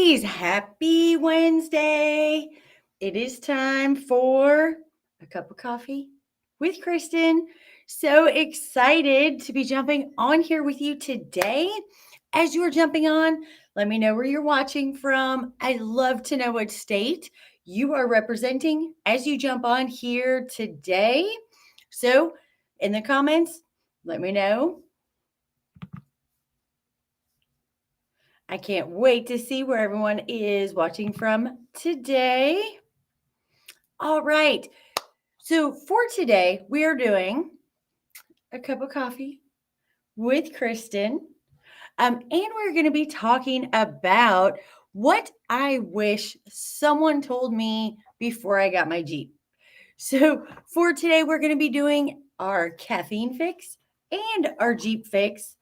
ladies, happy Wednesday. It is time for a cup of coffee with Kristin. So excited to be jumping on here with you today. As you are jumping on, let me know where you're watching from. I'd love to know what state you are representing as you jump on here today. So, in the comments, let me know. I can't wait to see where everyone is watching from today. All right. So for today, we are doing a cup of coffee with Kristin. And we're going to be talking about what I wish someone told me before I got my Jeep. So for today, we're going to be doing our caffeine fix and our Jeep fix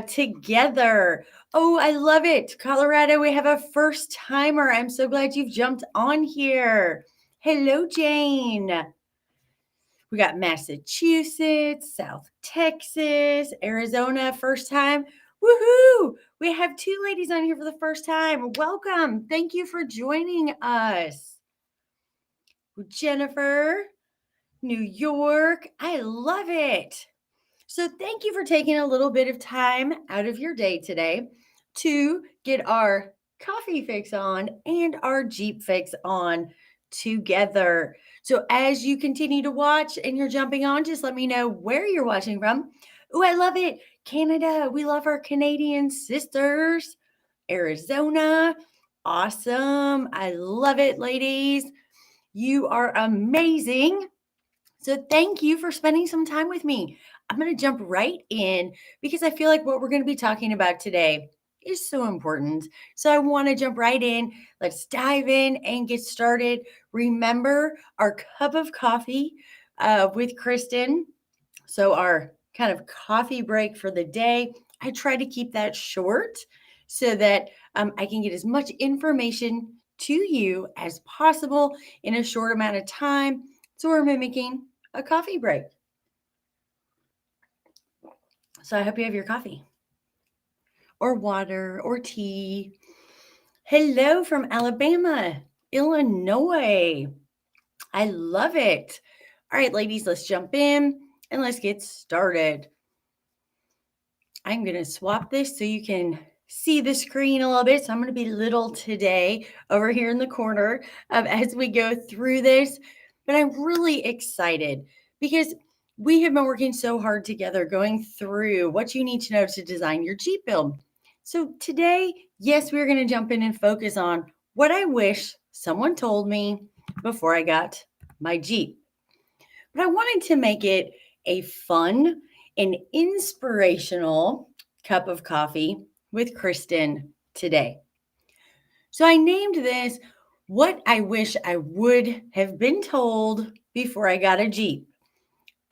together. Oh, I love it. Colorado, we have a first timer. I'm so glad you've jumped on here. Hello, Jane. We got Massachusetts, South Texas, Arizona, first time. Woohoo! We have two ladies on here for the first time. Welcome. Thank you for joining us. Jennifer, New York. I love it. So, thank you for taking a little bit of time out of your day today to get our coffee fix on and our Jeep fix on together. So, as you continue to watch and you're jumping on, just let me know where you're watching from. Oh, I love it. Canada. We love our Canadian sisters. Arizona. Awesome. I love it, ladies. You are amazing. So thank you for spending some time with me. I'm going to jump right in because I feel like what we're going to be talking about today is so important. So I want to jump right in. Let's dive in and get started. Remember our cup of coffee with Kristin. So our kind of coffee break for the day. I try to keep that short so that I can get as much information to you as possible in a short amount of time. So we're mimicking a coffee break. So I hope you have your coffee or water or tea. Hello from Alabama, Illinois. I love it. All right, ladies, let's jump in and let's get started. I'm going to swap this so you can see the screen a little bit. So I'm going to be little today over here in the corner as we go through this. But I'm really excited because we have been working so hard together going through what you need to know to design your Jeep build. So today, yes, we're going to jump in and focus on what I wish someone told me before I got my Jeep. But I wanted to make it a fun and inspirational cup of coffee with Kristin today. So I named this What I Wish I Would Have Been Told Before I Got a Jeep.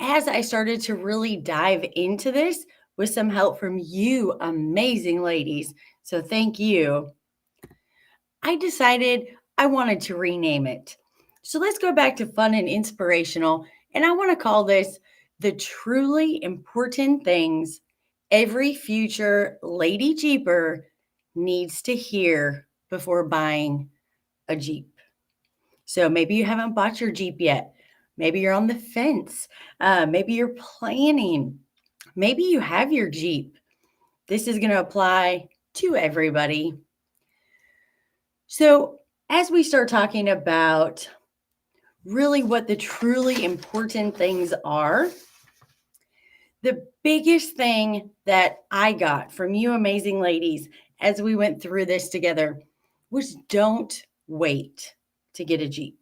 As I started to really dive into this with some help from you amazing ladies, so thank you, I decided I wanted to rename it. So let's go back to fun and inspirational, and I want to call this The Truly Important Things Every Future Lady Jeeper Needs to Hear Before Buying a Jeep. So maybe you haven't bought your Jeep yet. Maybe you're on the fence. Maybe you're planning. Maybe you have your Jeep. This is going to apply to everybody. So, as we start talking about really what the truly important things are, the biggest thing that I got from you amazing ladies as we went through this together was don't wait to get a Jeep.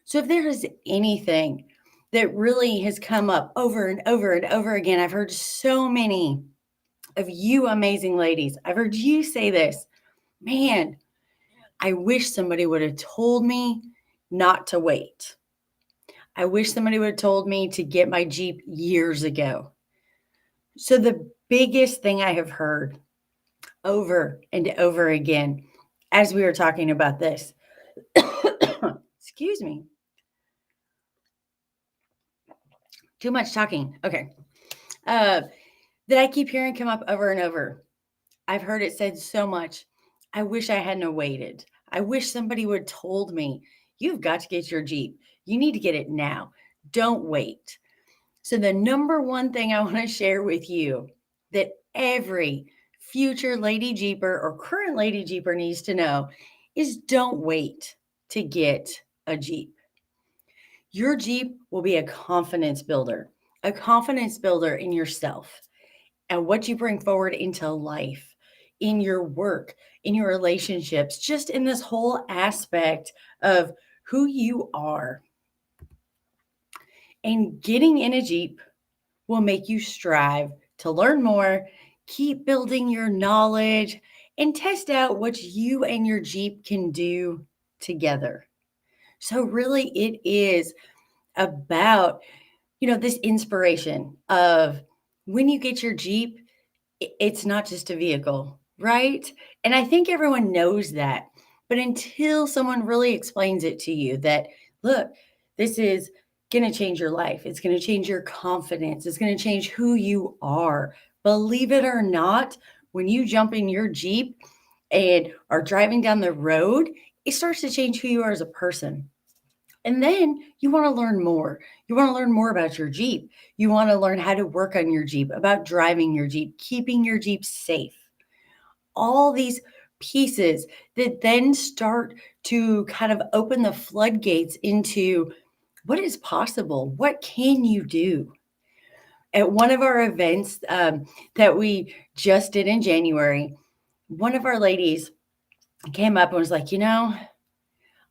So if there is anything that really has come up over and over and over again, I've heard so many of you amazing ladies, I've heard you say this, man, I wish somebody would have told me not to wait. I wish somebody would have told me to get my Jeep years ago. So the biggest thing I have heard over and over again as we were talking about this, excuse me, too much talking. Okay. That I keep hearing come up over and over. I've heard it said so much. I wish I hadn't waited. I wish somebody would have told me, you've got to get your Jeep. You need to get it now. Don't wait. So, the number one thing I want to share with you that every future Lady Jeeper or current Lady Jeeper needs to know is don't wait to get a Jeep. Your Jeep will be a confidence builder in yourself and what you bring forward into life, in your work, in your relationships, just in this whole aspect of who you are. And getting in a Jeep will make you strive to learn more, keep building your knowledge, and test out what you and your Jeep can do together. So, really, it is about, this inspiration of when you get your Jeep, it's not just a vehicle, right? And I think everyone knows that. But until someone really explains it to you that, look, this is going to change your life, it's going to change your confidence, it's going to change who you are. Believe it or not, when you jump in your Jeep and are driving down the road, it starts to change who you are as a person. And then you want to learn more. You want to learn more about your Jeep. You want to learn how to work on your Jeep, about driving your Jeep, keeping your Jeep safe. All these pieces that then start to kind of open the floodgates into what is possible. What can you do? At one of our events that we just did in January, one of our ladies came up and was like,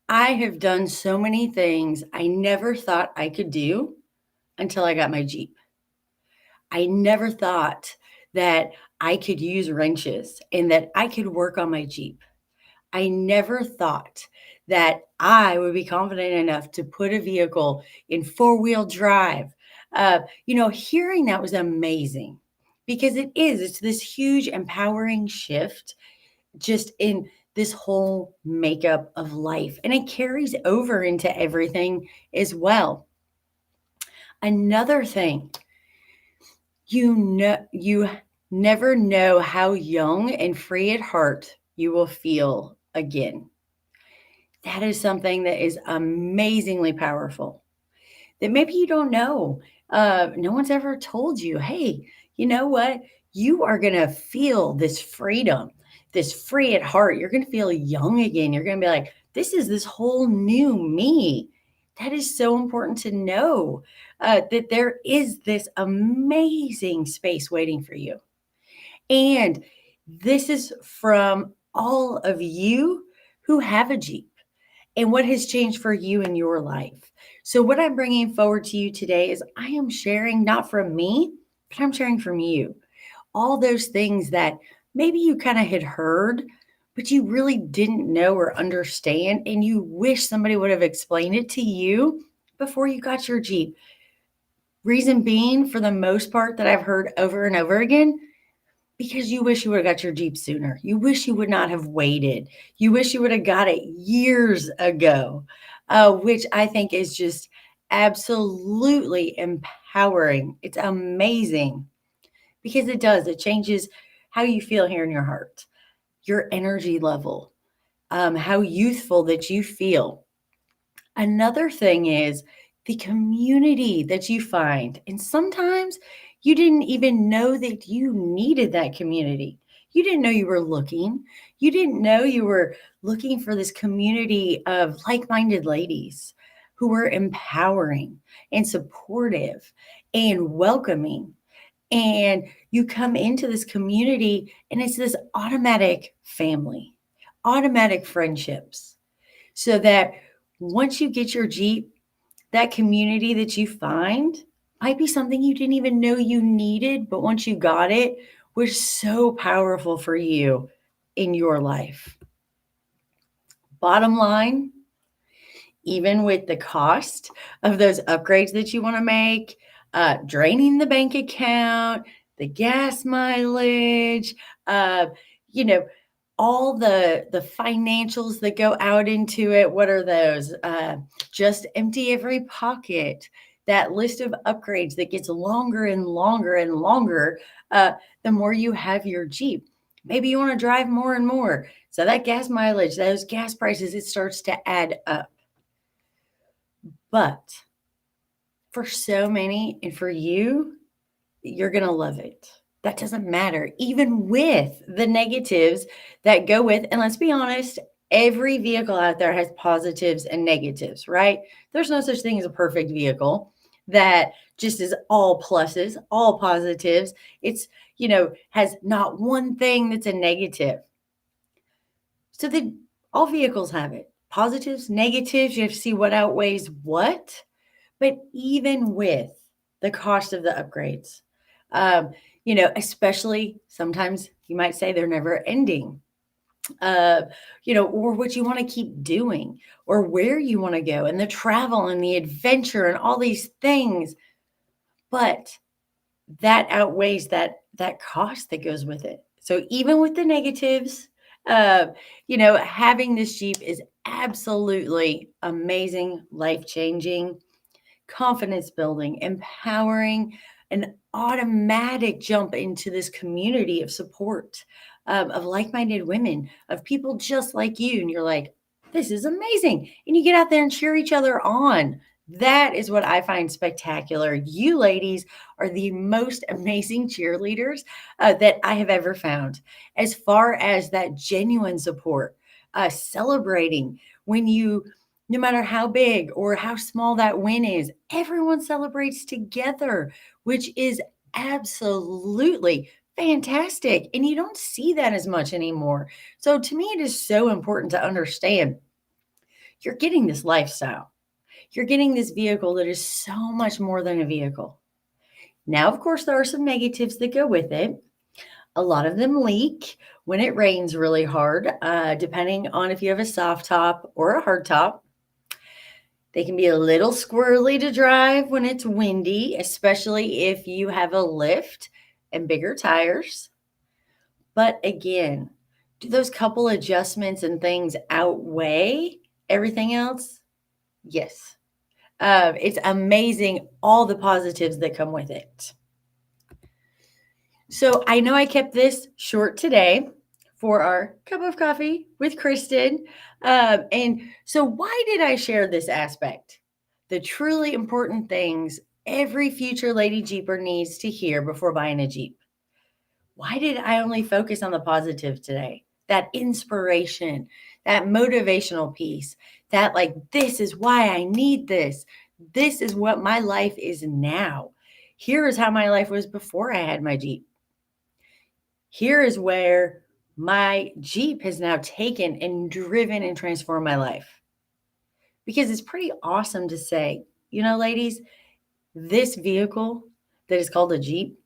I have done so many things I never thought I could do until I got my Jeep. I never thought that I could use wrenches and that I could work on my Jeep. I never thought that I would be confident enough to put a vehicle in four-wheel drive. Hearing that was amazing because it's this huge empowering shift just in this whole makeup of life. And it carries over into everything as well. Another thing, you never know how young and free at heart you will feel again. That is something that is amazingly powerful that maybe you don't know. No one's ever told you, hey, you know what? You are going to feel this freedom, this free at heart. You're going to feel young again. You're going to be like, this is this whole new me. That is so important to know that there is this amazing space waiting for you. And this is from all of you who have a Jeep and what has changed for you in your life. So, what I'm bringing forward to you today is I am sharing not from me, but I'm sharing from you. All those things that maybe you kind of had heard, but you really didn't know or understand, and you wish somebody would have explained it to you before you got your Jeep. Reason being, for the most part, that I've heard over and over again, because you wish you would have got your Jeep sooner. You wish you would not have waited. You wish you would have got it years ago, which I think is just absolutely empowering. It's amazing because it does. It changes how you feel here in your heart, your energy level, how youthful that you feel. Another thing is the community that you find. And sometimes you didn't even know that you needed that community. You didn't know you were looking. You didn't know you were looking for this community of like minded ladies who were empowering and supportive and welcoming. And you come into this community, and it's this automatic family, automatic friendships, so that once you get your Jeep, that community that you find might be something you didn't even know you needed, but once you got it, was so powerful for you in your life. Bottom line, even with the cost of those upgrades that you want to make, draining the bank account, the gas mileage, uh, you know, all the financials that go out into it. What are those? Just empty every pocket. That list of upgrades that gets longer and longer and longer the more you have your Jeep. Maybe you want to drive more and more. So that gas mileage, those gas prices, it starts to add up. But for so many, and for you, you're going to love it. That doesn't matter, even with the negatives that go with. And let's be honest, every vehicle out there has positives and negatives, right? There's no such thing as a perfect vehicle that just is all pluses, all positives. It's, has not one thing that's a negative. So all vehicles have it. Positives, negatives, you have to see what outweighs what. But even with the cost of the upgrades, especially sometimes you might say they're never ending, or what you want to keep doing or where you want to go and the travel and the adventure and all these things. But that outweighs that cost that goes with it. So even with the negatives, having this Jeep is absolutely amazing, life-changing, confidence building, empowering, an automatic jump into this community of support, of like-minded women, of people just like you. And you're like, this is amazing. And you get out there and cheer each other on. That is what I find spectacular. You ladies are the most amazing cheerleaders that I have ever found. As far as that genuine support, celebrating when no matter how big or how small that win is, everyone celebrates together, which is absolutely fantastic. And you don't see that as much anymore. So to me, it is so important to understand you're getting this lifestyle. You're getting this vehicle that is so much more than a vehicle. Now, of course, there are some negatives that go with it. A lot of them leak when it rains really hard, depending on if you have a soft top or a hard top. They can be a little squirrely to drive when it's windy, especially if you have a lift and bigger tires. But again, do those couple adjustments and things outweigh everything else? Yes. It's amazing all the positives that come with it. So I know I kept this short today for our cup of coffee with Kristin. And so why did I share this aspect? The truly important things every future Lady Jeeper needs to hear before buying a Jeep. Why did I only focus on the positive today? That inspiration, that motivational piece, that like, this is why I need this. This is what my life is now. Here is how my life was before I had my Jeep. Here is where my Jeep has now taken and driven and transformed my life. Because it's pretty awesome to say, ladies, this vehicle that is called a Jeep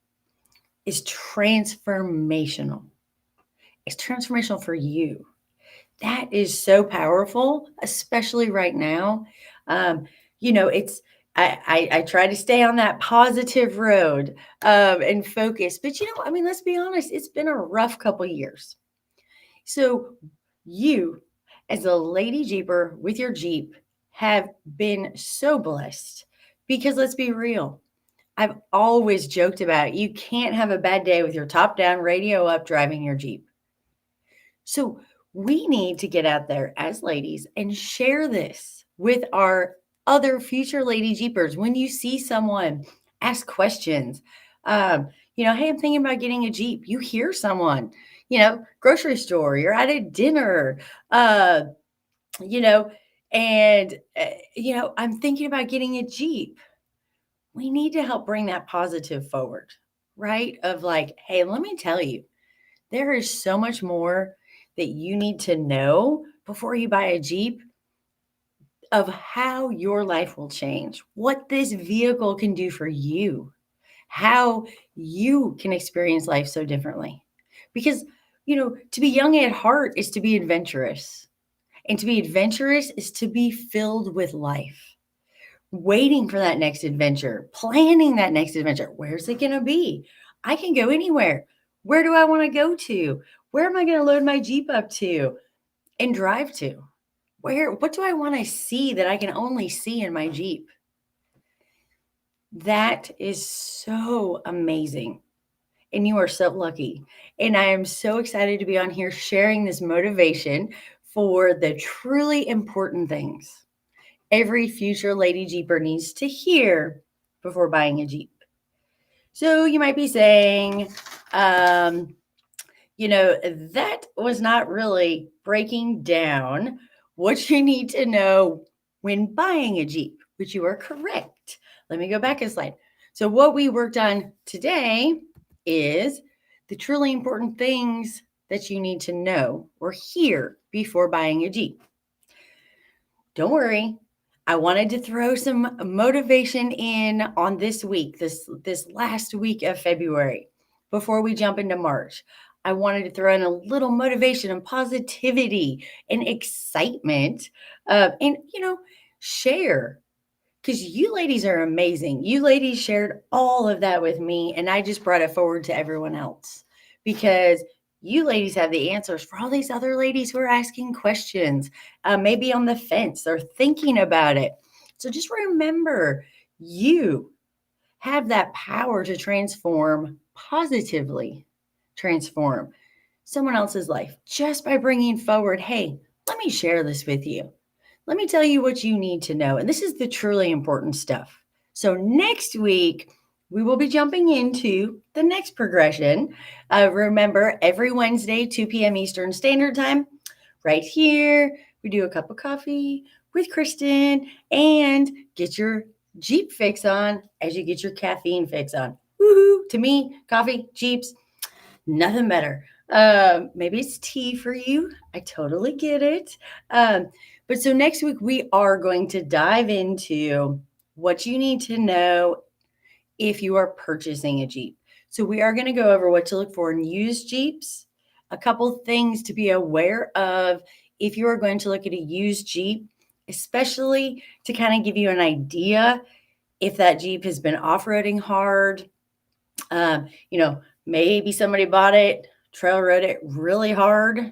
is transformational. It's transformational for you. That is so powerful, especially right now. It's I try to stay on that positive road and focus. But let's be honest, it's been a rough couple years. So you, as a Lady Jeeper with your Jeep, have been so blessed because let's be real. I've always joked about you can't have a bad day with your top down, radio up, driving your Jeep. So we need to get out there as ladies and share this with our other future Lady Jeepers. When you see someone, ask questions. Hey, I'm thinking about getting a Jeep. You hear someone, grocery store, you're at a dinner, I'm thinking about getting a Jeep. We need to help bring that positive forward, right? Of like, hey, let me tell you, there is so much more that you need to know before you buy a Jeep of how your life will change, what this vehicle can do for you, how you can experience life so differently. Because, to be young at heart is to be adventurous. And to be adventurous is to be filled with life, waiting for that next adventure, planning that next adventure. Where's it going to be? I can go anywhere. Where do I want to go to? Where am I going to load my Jeep up to and drive to? What do I want to see that I can only see in my Jeep? That is so amazing. and you are so lucky. And I am so excited to be on here sharing this motivation for the truly important things every future Lady Jeeper needs to hear before buying a Jeep. So you might be saying, um, that was not really breaking down what you need to know when buying a Jeep, which you are correct. Let me go back a slide. So, what we worked on today is the truly important things that you need to know or hear before buying a Jeep. Don't worry. I wanted to throw some motivation in on this week, this last week of February, before we jump into March. I wanted to throw in a little motivation and positivity and excitement, and share because you ladies are amazing. You ladies shared all of that with me, and I just brought it forward to everyone else because you ladies have the answers for all these other ladies who are asking questions, maybe on the fence or thinking about it. So just remember, you have that power to transform positively, transform someone else's life just by bringing forward, hey, let me share this with you. Let me tell you what you need to know. And this is the truly important stuff. So, next week, we will be jumping into the next progression. Remember, every Wednesday, 2 p.m. Eastern Standard Time, right here, we do a cup of coffee with Kristin and get your Jeep fix on as you get your caffeine fix on. Woohoo! To me, coffee, Jeeps, nothing better. Maybe it's tea for you. I totally get it. But so next week, we are going to dive into what you need to know if you are purchasing a Jeep. So we are going to go over what to look for in used Jeeps, a couple things to be aware of if you are going to look at a used Jeep, especially to kind of give you an idea if that Jeep has been off-roading hard. Maybe somebody bought it, trail rode it really hard,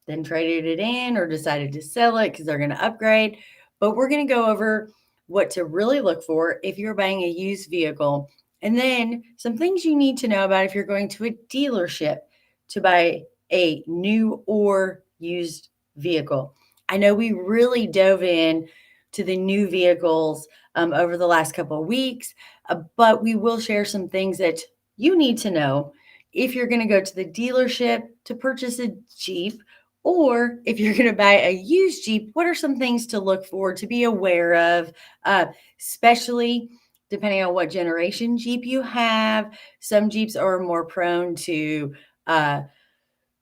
then traded it in or decided to sell it because they're going to upgrade. But we're going to go over what to really look for if you're buying a used vehicle, and then some things you need to know about if you're going to a dealership to buy a new or used vehicle. I know we really dove in to the new vehicles over the last couple of weeks, but we will share some things that you need to know if you're going to go to the dealership to purchase a Jeep, or if you're going to buy a used Jeep. What are some things to look for, to be aware of, especially depending on what generation Jeep you have? Some Jeeps are more prone to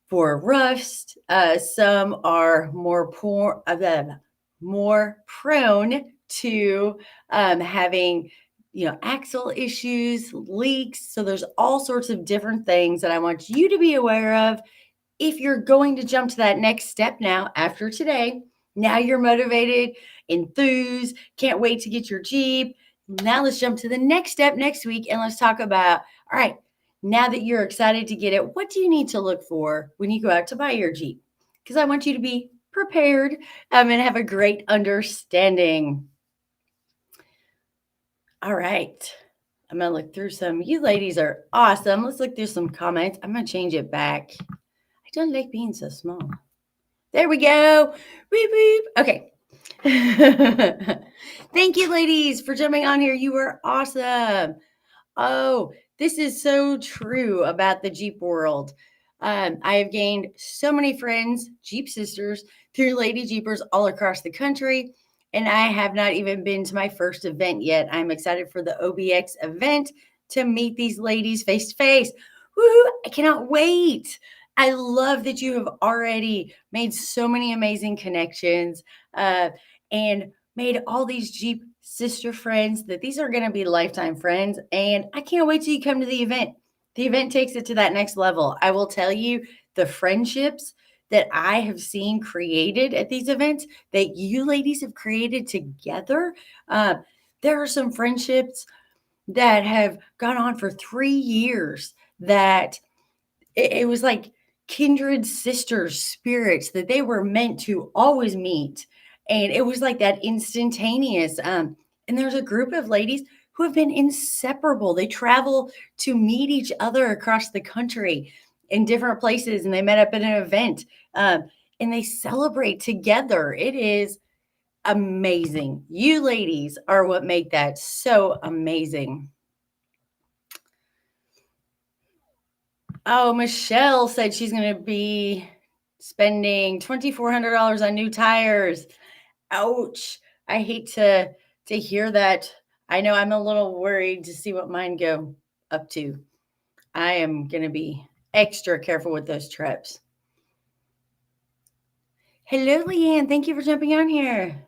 for rust. Some are more prone to having axle issues, leaks. So there's all sorts of different things that I want you to be aware of if you're going to jump to that next step now after today. Now you're motivated, enthused, can't wait to get your Jeep. Now let's jump to the next step next week and let's talk about, all right, now that you're excited to get it, what do you need to look for when you go out to buy your Jeep? Because I want you to be prepared and have a great understanding. All right. I'm going to look through some. You ladies are awesome. Let's look through some comments. I'm going to change it back. I don't like being so small. There we go. Beep, beep. Okay. Thank you, ladies, for jumping on here. You were awesome. Oh, this is so true about the Jeep world. I have gained so many friends, Jeep sisters, through Lady Jeepers all across the country. And I have not even been to my first event yet. I'm excited for the OBX event to meet these ladies face to face. Woo! I cannot wait. I love that you have already made so many amazing connections and made all these Jeep sister friends, that these are going to be lifetime friends. And I can't wait till you come to the event. The event takes it to that next level. I will tell you, the friendships that I have seen created at these events that you ladies have created together. There are some friendships that have gone on for 3 years that it was like kindred sisters, spirits that they were meant to always meet. And it was like that instantaneous. And there's a group of ladies who have been inseparable. They travel to meet each other across the country in different places, and they met up at an event, and they celebrate together. It is amazing. You ladies are what make that so amazing. Oh, Michelle said she's going to be spending $2,400 on new tires. Ouch. I hate to hear that. I know I'm a little worried to see what mine go up to. I am going to be extra careful with those trips. Hello, Leanne. Thank you for jumping on here.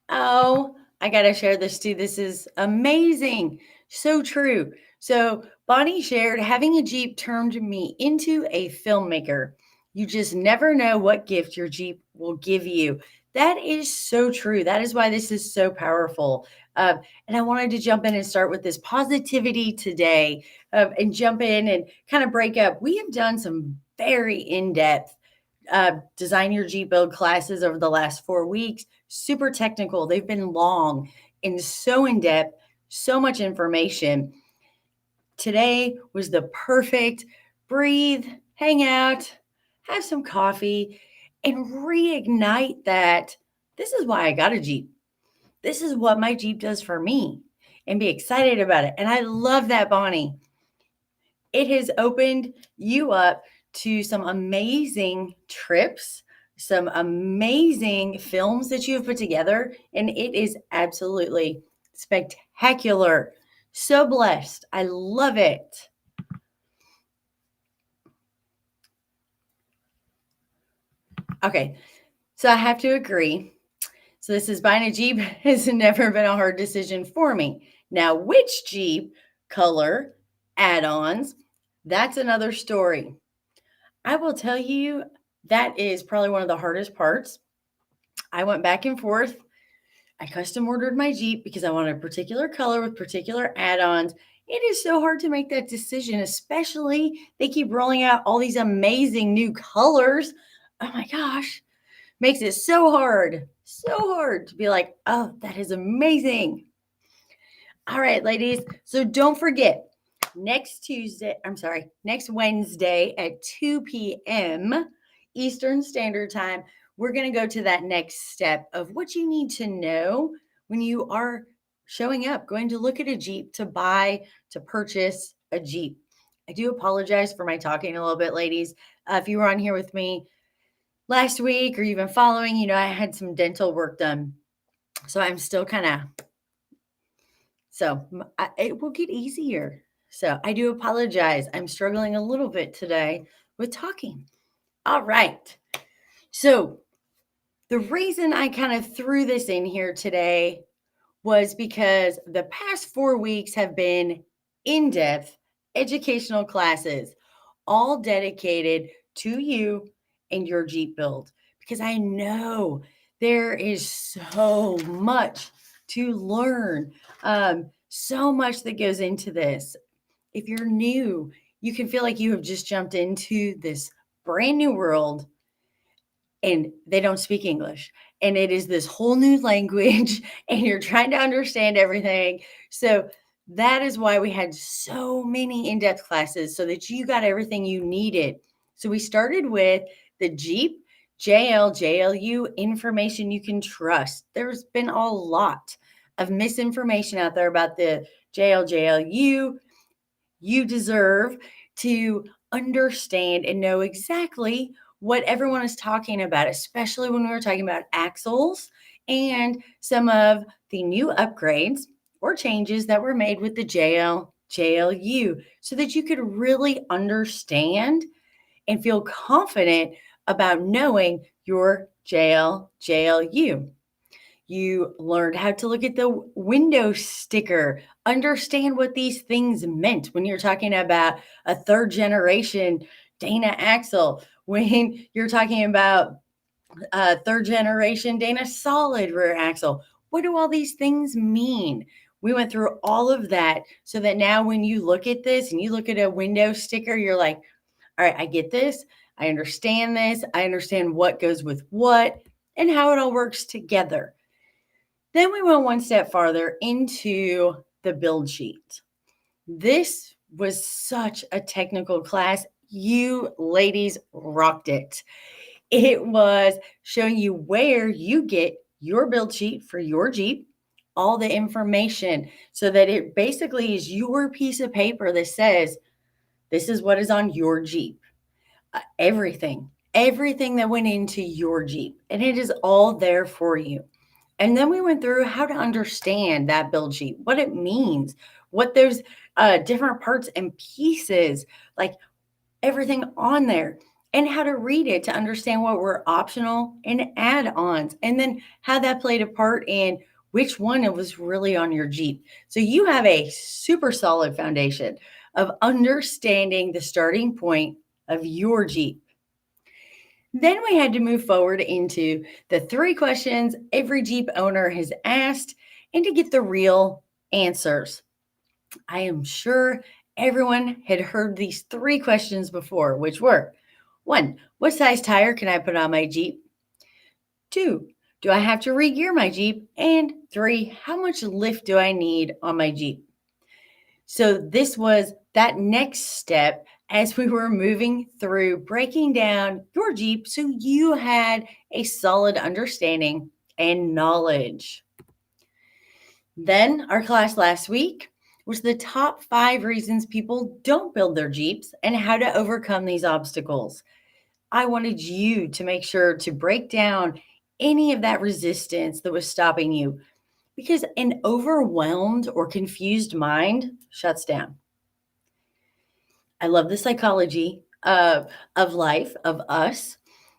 Oh, I got to share this too. This is amazing. So true. So, Bonnie shared having a Jeep turned me into a filmmaker. You just never know what gift your Jeep will give you. That is so true. That is why this is so powerful. And I wanted to jump in and start with this positivity today, and jump in and kind of break up. We have done some very in depth design your Jeep build classes over the last 4 weeks. Super technical. They've been long and so in depth, so much information. Today was the perfect breathe, hang out, have some coffee, and reignite that. This is why I got a Jeep. This is what my Jeep does for me, and be excited about it. And I love that, Bonnie. It has opened you up to some amazing trips, some amazing films that you have put together, and it is absolutely spectacular. So blessed. I love it. Okay, so I have to agree. So this is buying a Jeep has never been a hard decision for me. Now, which Jeep, color, add-ons, that's another story. I will tell you that is probably one of the hardest parts. I went back and forth. I custom ordered my Jeep because I wanted a particular color with particular add-ons. It is so hard to make that decision, especially they keep rolling out all these amazing new colors. Oh my gosh, makes it so hard to be like, oh, that is amazing. All right, ladies. So don't forget, next Wednesday at 2 p.m. Eastern Standard Time, we're going to go to that next step of what you need to know when you are showing up, going to look at a Jeep to purchase a Jeep. I do apologize for my talking a little bit, ladies. If you were on here with me last week or you've been following, I had some dental work done. So I'm still it will get easier. So I do apologize. I'm struggling a little bit today with talking. All right. So the reason I kind of threw this in here today was because the past 4 weeks have been in-depth educational classes, all dedicated to you and your Jeep build. Because I know there is so much to learn, so much that goes into this. If you're new, you can feel like you have just jumped into this brand new world and they don't speak English. And it is this whole new language and you're trying to understand everything. So that is why we had so many in-depth classes so that you got everything you needed. So we started with the Jeep JLU information you can trust. There's been a lot of misinformation out there about the JLU. You deserve to understand and know exactly what everyone is talking about, especially when we were talking about axles and some of the new upgrades or changes that were made with the JLU, so that you could really understand and feel confident about knowing your JLU. You learned how to look at the window sticker, understand what these things meant when you're talking about a third generation Dana axle, when you're talking about a third generation Dana solid rear axle. What do all these things mean? We went through all of that so that now when you look at this and you look at a window sticker, you're like, all right, I get this. I understand this. I understand what goes with what and how it all works together. Then we went one step farther into the build sheet. This was such a technical class. You ladies rocked it. It was showing you where you get your build sheet for your Jeep, all the information, so that it basically is your piece of paper that says, this is what is on your Jeep. Everything that went into your Jeep, and it is all there for you. And then we went through how to understand that build sheet, what it means, what those different parts and pieces, like everything on there, and how to read it to understand what were optional and add-ons, and then how that played a part in which one it was really on your Jeep. So you have a super solid foundation of understanding the starting point of your Jeep. Then we had to move forward into the 3 questions every Jeep owner has asked and to get the real answers. I am sure everyone had heard these 3 questions before, which were 1, what size tire can I put on my Jeep? 2, do I have to re-gear my Jeep? And 3, how much lift do I need on my Jeep? So this was that next step as we were moving through breaking down your Jeep so you had a solid understanding and knowledge. Then our class last week was the top 5 reasons people don't build their Jeeps and how to overcome these obstacles. I wanted you to make sure to break down any of that resistance that was stopping you, because an overwhelmed or confused mind shuts down. I love the psychology of life, of us.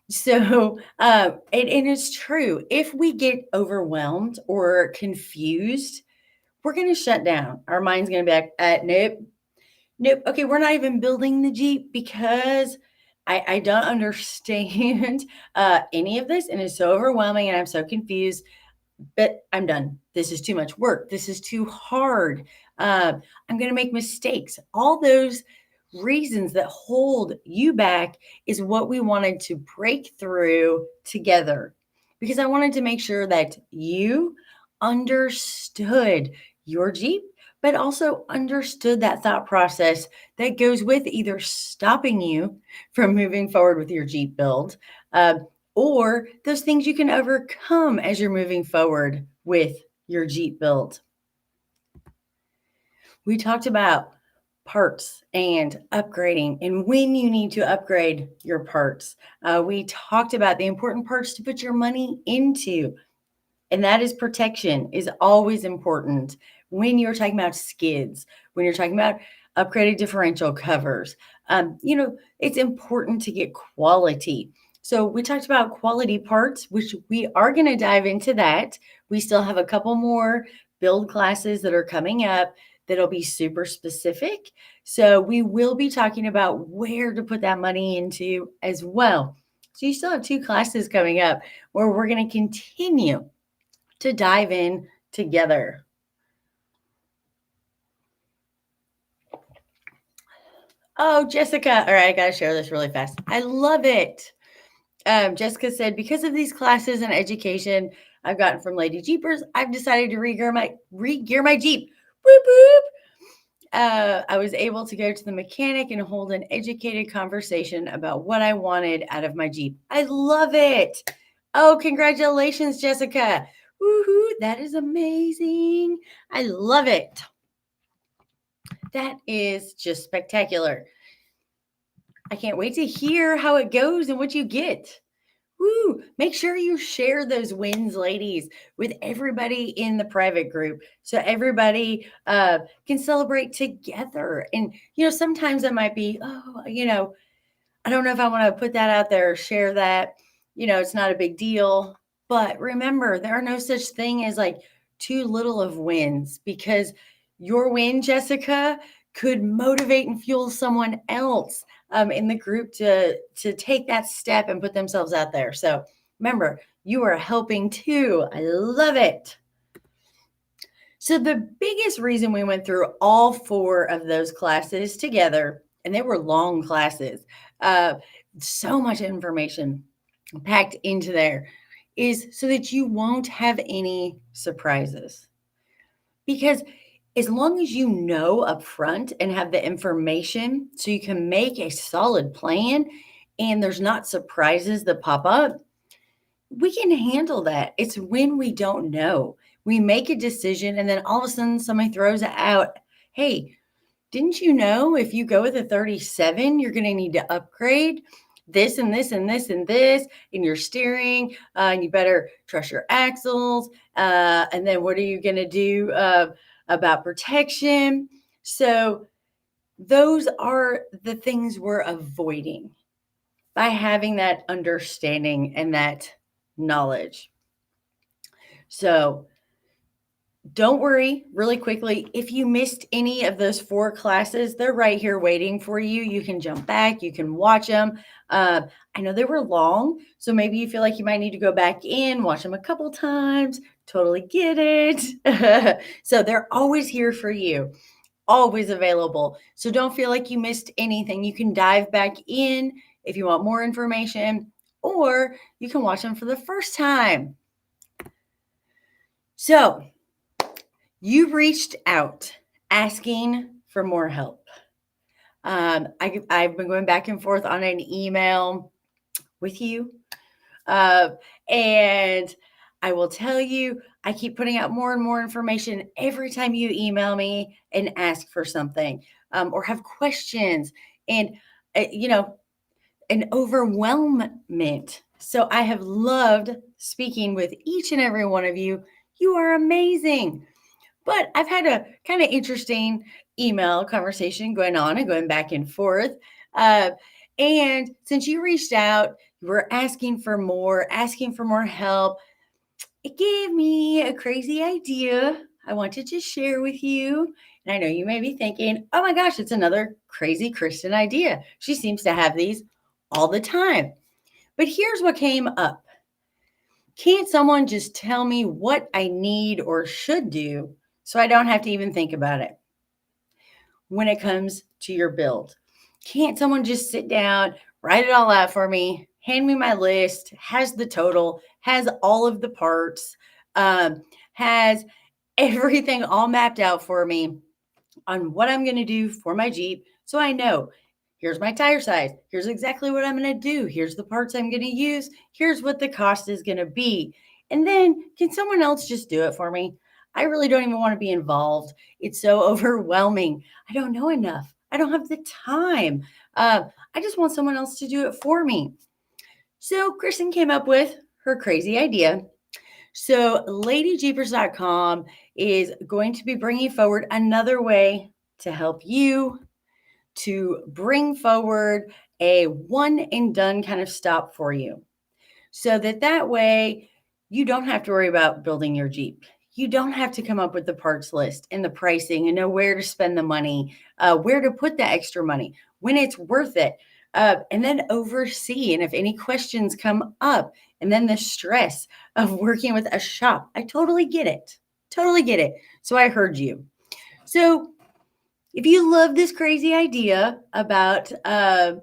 So, and it's true. If we get overwhelmed or confused, we're going to shut down. Our mind's going to be like, nope, nope. Okay, we're not even building the Jeep because I don't understand any of this. And it's so overwhelming and I'm so confused, but I'm done. This is too much work. This is too hard. I'm going to make mistakes. All those reasons that hold you back is what we wanted to break through together, because I wanted to make sure that you understood your Jeep, but also understood that thought process that goes with either stopping you from moving forward with your Jeep build, or those things you can overcome as you're moving forward with your Jeep build. We talked about parts and upgrading and when you need to upgrade your parts. We talked about the important parts to put your money into, and that is protection is always important when you're talking about skids, when you're talking about upgraded differential covers. It's important to get quality. So we talked about quality parts, which we are going to dive into that. We still have a couple more build classes that are coming up that'll be super specific. So we will be talking about where to put that money into as well. So you still have 2 classes coming up where we're going to continue to dive in together. Oh, Jessica. All right, I got to share this really fast. I love it. Jessica said, because of these classes and education I've gotten from Lady Jeepers, I've decided to re-gear my Jeep. Boop, boop. I was able to go to the mechanic and hold an educated conversation about what I wanted out of my Jeep. I love it. Oh, congratulations, Jessica. Woohoo, that is amazing. I love it. That is just spectacular. I can't wait to hear how it goes and what you get. Woo! Make sure you share those wins, ladies, with everybody in the private group so everybody can celebrate together. And, sometimes it might be, I don't know if I want to put that out there or share that. It's not a big deal. But remember, there are no such thing as like too little of wins, because your win, Jessica, could motivate and fuel someone else in the group to take that step and put themselves out there. So remember, you are helping too. I love it. So the biggest reason we went through all 4 of those classes together, and they were long classes, so much information packed into there, is so that you won't have any surprises. Because as long as you know up front and have the information so you can make a solid plan and there's not surprises that pop up, we can handle that. It's when we don't know. We make a decision and then all of a sudden somebody throws it out. Hey, didn't you know if you go with a 37, you're going to need to upgrade this and this and this and this in your steering, and you better trust your axles. And then what are you going to do about protection? So those are the things we're avoiding by having that understanding and that knowledge. So don't worry, really quickly, if you missed any of those 4 classes, they're right here waiting for you. You can jump back, you can watch them. I know they were long, so maybe you feel like you might need to go back in, watch them a couple times. Totally get it. So they're always here for you, always available. So don't feel like you missed anything. You can dive back in if you want more information, or you can watch them for the first time. So you reached out asking for more help. I've been going back and forth on an email with you. And I will tell you, I keep putting out more and more information every time you email me and ask for something or have questions and, an overwhelmment. So I have loved speaking with each and every one of you. You are amazing. But I've had a kind of interesting email conversation going on and going back and forth. And since you reached out, you were asking for more help. It gave me a crazy idea I wanted to share with you. And I know you may be thinking, oh my gosh, it's another crazy Kristin idea. She seems to have these all the time. But here's what came up. Can't someone just tell me what I need or should do so I don't have to even think about it when it comes to your build? Can't someone just sit down, write it all out for me, hand me my list, has the total, has all of the parts, has everything all mapped out for me on what I'm going to do for my Jeep so I know here's my tire size, here's exactly what I'm going to do, here's the parts I'm going to use, here's what the cost is going to be. And then can someone else just do it for me? I really don't even want to be involved. It's so overwhelming. I don't know enough. I don't have the time. I just want someone else to do it for me. So Kristin came up with her crazy idea. So LadyJeepers.com is going to be bringing forward another way to help you to bring forward a one and done kind of stop for you. So that way you don't have to worry about building your Jeep. You don't have to come up with the parts list and the pricing and know where to spend the money, where to put the extra money, when it's worth it, and then oversee. And if any questions come up, and then the stress of working with a shop, I totally get it. Totally get it. So I heard you. So if you love this crazy idea about, a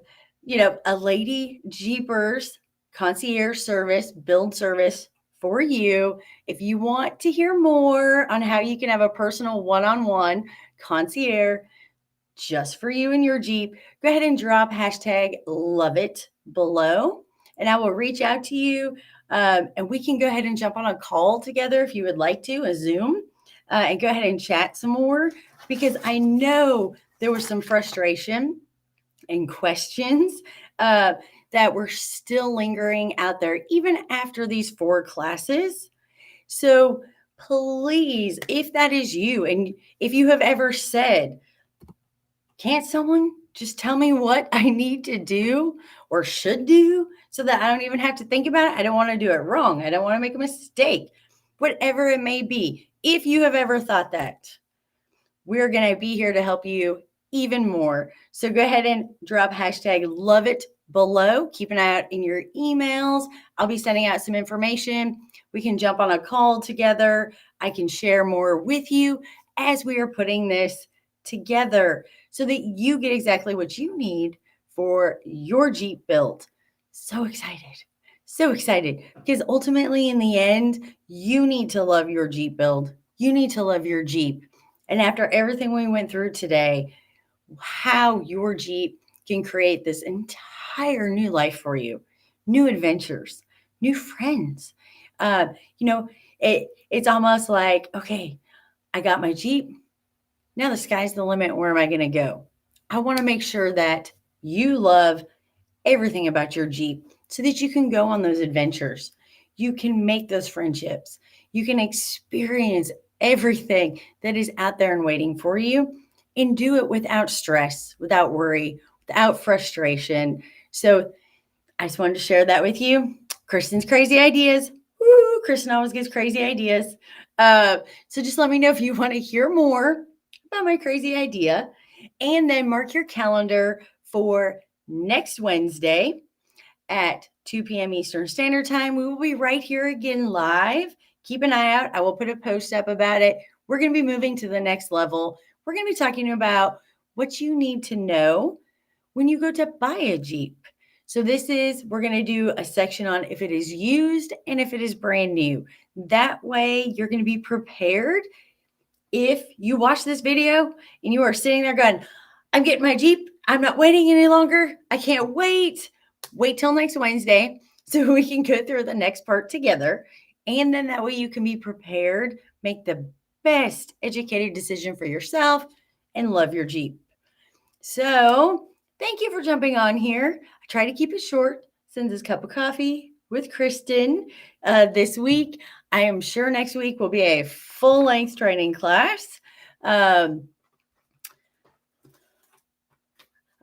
Lady Jeepers concierge service, build service for you, if you want to hear more on how you can have a personal one-on-one concierge just for you and your Jeep, go ahead and drop hashtag love it below, and I will reach out to you, and we can go ahead and jump on a call together if you would like to, a Zoom, and go ahead and chat some more, because I know there was some frustration and questions that were still lingering out there, even after these 4 classes. So please, if that is you, and if you have ever said, can't someone just tell me what I need to do or should do so that I don't even have to think about it? I don't want to do it wrong. I don't want to make a mistake, whatever it may be. If you have ever thought that, we're going to be here to help you even more. So go ahead and drop hashtag love it below. Keep an eye out in your emails. I'll be sending out some information. We can jump on a call together. I can share more with you as we are putting this together so that you get exactly what you need for your Jeep build. So excited. So excited because ultimately, in the end, you need to love your Jeep build. You need to love your Jeep. And after everything we went through today, how your Jeep can create this entire new life for you, new adventures, new friends. Uh, you know, it's almost like, okay, I got my Jeep. Now the sky's the limit. Where am I going to go? I want to make sure that you love everything about your Jeep so that you can go on those adventures. You can make those friendships. You can experience everything that is out there and waiting for you and do it without stress, without worry, without frustration. So I just wanted to share that with you. Kristin's crazy ideas. Woo, Kristin always gives crazy ideas. So just let me know if you want to hear more about my crazy idea. And then mark your calendar for next Wednesday at 2 p.m. Eastern Standard Time. We will be right here again live. Keep an eye out. I will put a post up about it. We're going to be moving to the next level. We're going to be talking about what you need to know when you go to buy a Jeep. So we're going to do a section on if it is used and if it is brand new. That way you're going to be prepared. If you watch this video and you are sitting there going, I'm getting my Jeep, I'm not waiting any longer, I can't wait till next Wednesday so we can go through the next part together. And then that way you can be prepared, make the best educated decision for yourself, and love your Jeep. So thank you for jumping on here. I try to keep it short. Send this cup of coffee with Kristin this week. I am sure next week will be a full-length training class. I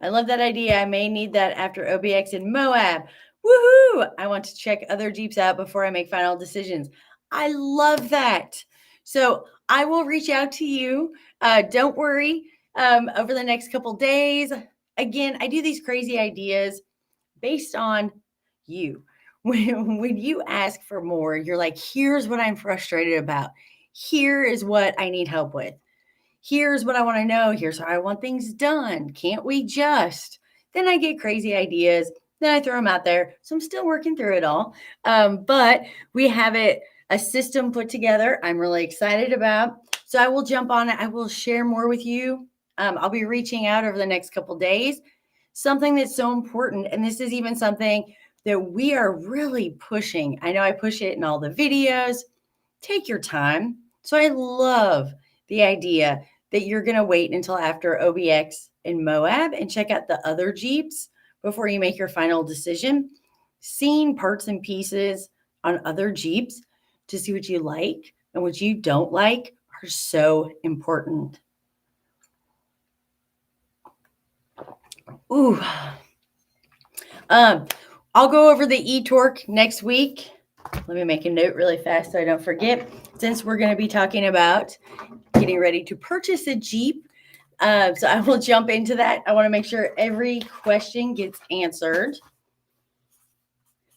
love that idea. I may need that after OBX in Moab. Woohoo! I want to check other Jeeps out before I make final decisions. I love that. So I will reach out to you. Don't worry. Over the next couple days. Again, I do these crazy ideas based on you. When you ask for more, you're like, here's what I'm frustrated about. Here is what I need help with. Here's what I want to know. Here's how I want things done. Can't we just? Then I get crazy ideas. Then I throw them out there. So I'm still working through it all. But we have a system put together I'm really excited about. So I will jump on it. I will share more with you. I'll be reaching out over the next couple days. Something that's so important, and this is even something that we are really pushing. I know I push it in all the videos. Take your time. So I love the idea that you're going to wait until after OBX in Moab and check out the other Jeeps before you make your final decision. Seeing parts and pieces on other Jeeps to see what you like and what you don't like are so important. Ooh. I'll go over the eTorque next week. Let me make a note really fast so I don't forget, since we're going to be talking about getting ready to purchase a Jeep. So I will jump into that. I want to make sure every question gets answered.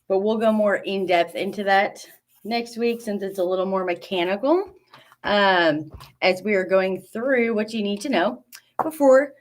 But we'll go more in depth into that next week since it's a little more mechanical as we are going through what you need to know before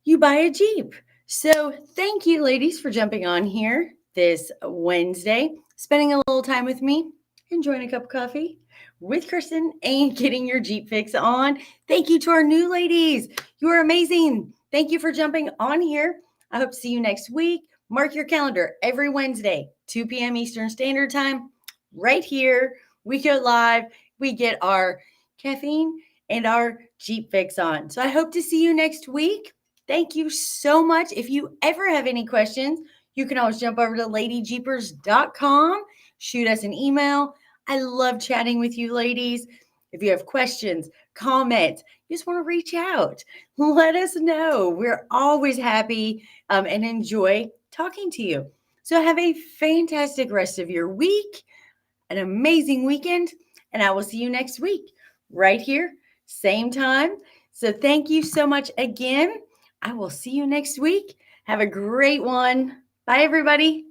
you buy a Jeep. So thank you, ladies, for jumping on here this Wednesday, spending a little time with me, enjoying a cup of coffee with Kristin and getting your Jeep fix on. Thank you to our new ladies. You are amazing. Thank you for jumping on here. I hope to see you next week. Mark your calendar every Wednesday, 2 p.m. Eastern Standard Time, right here. We go live. We get our caffeine and our Jeep fix on. So I hope to see you next week. Thank you so much. If you ever have any questions, you can always jump over to ladyjeepers.com, shoot us an email. I love chatting with you, ladies. If you have questions, comments, you just want to reach out, let us know. We're always happy and enjoy talking to you. So have a fantastic rest of your week, an amazing weekend, and I will see you next week right here, same time. So thank you so much again. I will see you next week. Have a great one. Bye, everybody.